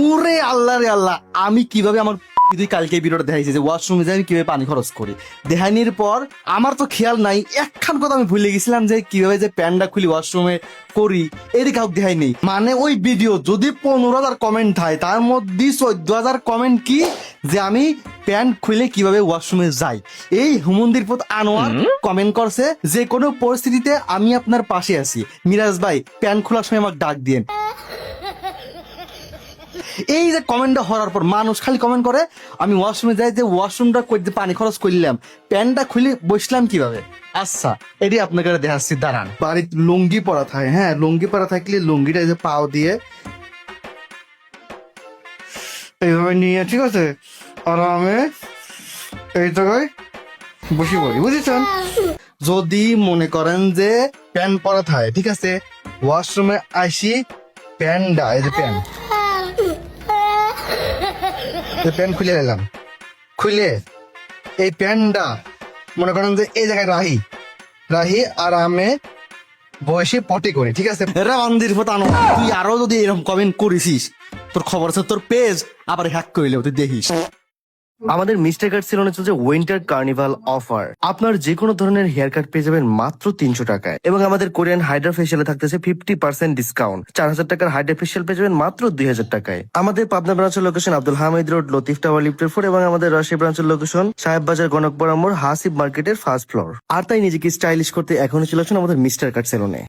ওরে আল্লাহ রে আল্লাহ, আমি কিভাবে আমার তুই কালকে ভিডিওটা দেখাইছি যে ওয়াশরুমে যাই আমি কিভাবে পানি খরচ করি। দেখানির পর আমার তো খেয়াল নাই, একখান কথা আমি ভুলে গেছিলাম যে কিভাবে যে প্যান্টটা খুলি ওয়াশরুমে করি, এদিকে কাউকে দেখাই নেই। মানে ওই ভিডিও যদি 15,000 কমেন্ট হয়, তার মধ্যে 14,000 কমেন্ট কি যে আমি প্যান্ট খুলে কিভাবে ওয়াশরুমে যাই। এই হুমন্দির পথ আনোয়ার কমেন্ট করছে যে কোনো পরিস্থিতিতে আমি আপনার পাশে আছি, মিরাজ ভাই প্যান্ট খোলার সময় আমাকে ডাক দিয়েন। এই যে কমেন্টটা হওয়ার পর মানুষ খালি কমেন্ট করে আমি ওয়াশরুমে যাই, যে ওয়াশরুমটা করতে পানি খরচ করলাম, প্যান্টটা খুলে বসলাম কিভাবে। আচ্ছা এটি আপনাকে দেখাচ্ছি, দাঁড়ান। বাড়িতে লুঙ্গি পরা থাকে, হ্যাঁ লুঙ্গি পরা থাকলে লুঙ্গিটা এই যে পাও দিয়ে এইভাবে নিয়ে, ঠিক আছে, আরামে এই জায়গায় বসে পড়ি, বুঝেছেন। যদি মনে করেন যে প্যান্ট পরা থাকে, ঠিক আছে, ওয়াশরুমে আসি, প্যান্টটা এই যে প্যান্ট খুলে নিলাম, খুলে এই প্যান্টটা মনে করেন যে এই জায়গায় রাহি আরামে বসে পটি করি, ঠিক আছে। রান্দির ফতানো তুই আরো যদি এরকম কমেন্ট করেছিস, তোর খবর আছে, তোর পেজ আবার হ্যাক করলে তুই দেখিস। আমাদের মিস্টার কাট সেলুনে চলছে উইন্টার কার্নিভাল অফার। আপনার যে কোনো ধরনের হেয়ার কাট পেয়ে যাবেন মাত্র 300 টাকায়, এবং আমাদের কোরিয়ান হাইড্রা ফেশিয়ালে থাকতেছে 50% ডিসকাউন্ট। 4,000 টাকার হাইড্রা ফেশিয়াল পেয়ে যাবেন মাত্র 2,000 টাকায়। আমাদের পাবনা ব্রাঞ্চের location Abdul Hamid road, Latif tower, লিফটের 4, এবং আমাদের রাজশাহী ব্রাঞ্চের লোকেশন সাহেব বাজার, গণকবর মোড়, হাসিব মার্কেটের ফার্স্ট ফ্লোর। আর তাই নিজেকে স্টাইলিশ করতে এখনই চলে আসুন আমাদের মিস্টার কাট সেলুনে।